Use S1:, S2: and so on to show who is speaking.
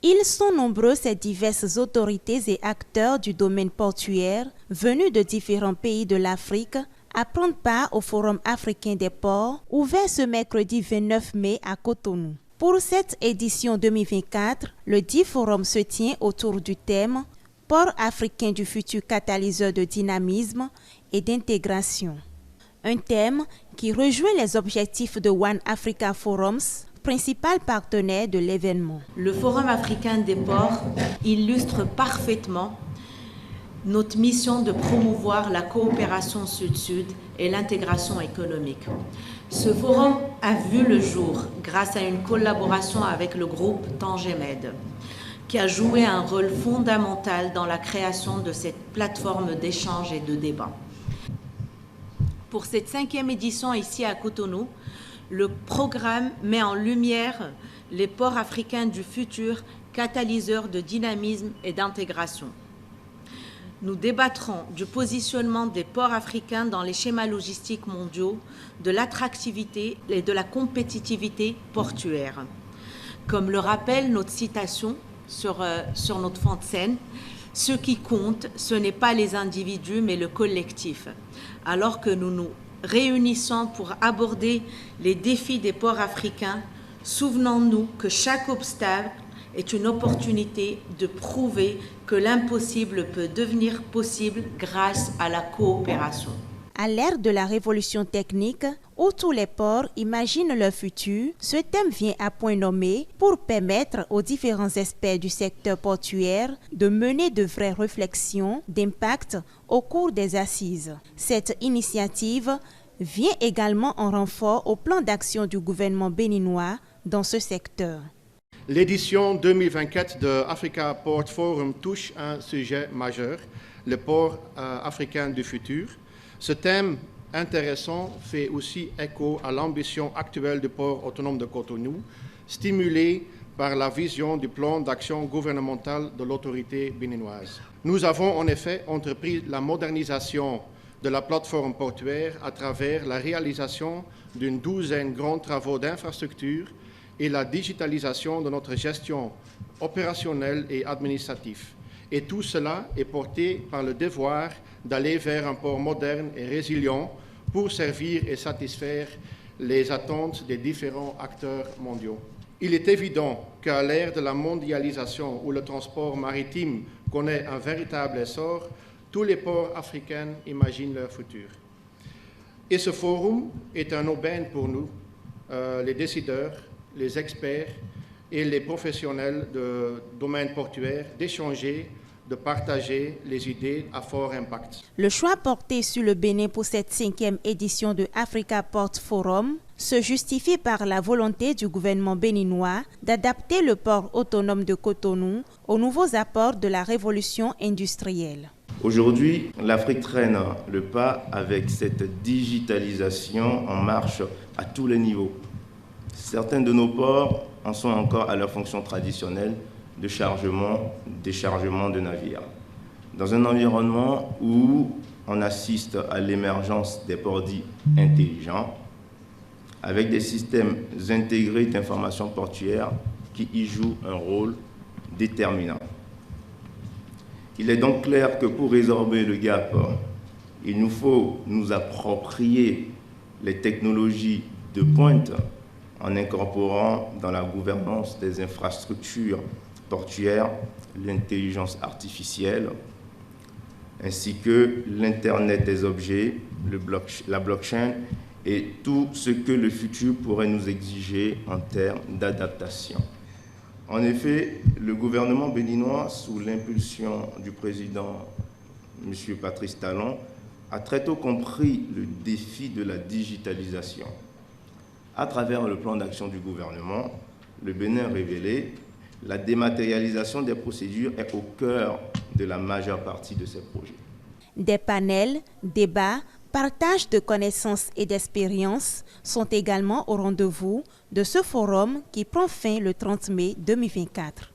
S1: Ils sont nombreux ces diverses autorités et acteurs du domaine portuaire venus de différents pays de l'Afrique à prendre part au Forum africain des ports ouvert ce mercredi 29 mai à Cotonou. Pour cette édition 2024, le dit forum se tient autour du thème « Port africain du futur catalyseur de dynamisme et d'intégration ». Un thème qui rejoint les objectifs de One Africa Forums, principal partenaire de l'événement.
S2: Le Forum africain des ports illustre parfaitement notre mission de promouvoir la coopération sud-sud et l'intégration économique. Ce forum a vu le jour grâce à une collaboration avec le groupe Tangemed, qui a joué un rôle fondamental dans la création de cette plateforme d'échange et de débat. Pour cette 5e édition ici à Cotonou, le programme met en lumière les ports africains du futur, catalyseurs de dynamisme et d'intégration. Nous débattrons du positionnement des ports africains dans les schémas logistiques mondiaux, de l'attractivité et de la compétitivité portuaire. Comme le rappelle notre citation sur notre fond de scène, ce qui compte, ce n'est pas les individus, mais le collectif. Alors que nous nous réunissons pour aborder les défis des ports africains, souvenons-nous que chaque obstacle est une opportunité de prouver que l'impossible peut devenir possible grâce à la coopération.
S1: À l'ère de la révolution technique, où tous les ports imaginent leur futur, ce thème vient à point nommé pour permettre aux différents experts du secteur portuaire de mener de vraies réflexions d'impact au cours des assises. Cette initiative vient également en renfort au plan d'action du gouvernement béninois dans ce secteur.
S3: L'édition 2024 de Africa Port Forum touche un sujet majeur, le port africain du futur. Ce thème intéressant fait aussi écho à l'ambition actuelle du port autonome de Cotonou, stimulée par la vision du plan d'action gouvernemental de l'autorité béninoise. Nous avons en effet entrepris la modernisation de la plateforme portuaire à travers la réalisation d'une douzaine de grands travaux d'infrastructure et la digitalisation de notre gestion opérationnelle et administrative. Et tout cela est porté par le devoir d'aller vers un port moderne et résilient pour servir et satisfaire les attentes des différents acteurs mondiaux. Il est évident qu'à l'ère de la mondialisation où le transport maritime connaît un véritable essor, tous les ports africains imaginent leur futur. Et ce forum est un aubaine pour nous, les décideurs, les experts et les professionnels de domaine portuaire d'échanger, de partager les idées à fort impact.
S1: Le choix porté sur le Bénin pour cette 5e édition de Africa Port Forum se justifie par la volonté du gouvernement béninois d'adapter le port autonome de Cotonou aux nouveaux apports de la révolution industrielle.
S4: Aujourd'hui, l'Afrique traîne le pas avec cette digitalisation en marche à tous les niveaux. Certains de nos ports en sont encore à leur fonction traditionnelle de chargement, déchargement de navires. Dans un environnement où on assiste à l'émergence des ports dits intelligents, avec des systèmes intégrés d'information portuaire qui y jouent un rôle déterminant. Il est donc clair que pour résorber le gap, il nous faut nous approprier les technologies de pointe en incorporant dans la gouvernance des infrastructures portuaires l'intelligence artificielle, ainsi que l'Internet des objets, la blockchain et tout ce que le futur pourrait nous exiger en termes d'adaptation. En effet, le gouvernement béninois, sous l'impulsion du président M. Patrice Talon, a très tôt compris le défi de la digitalisation. À travers le plan d'action du gouvernement, le Bénin a révélé la dématérialisation des procédures est au cœur de la majeure partie de ces projets.
S1: Des panels, débats, partage de connaissances et d'expériences sont également au rendez-vous de ce forum qui prend fin le 30 mai 2024.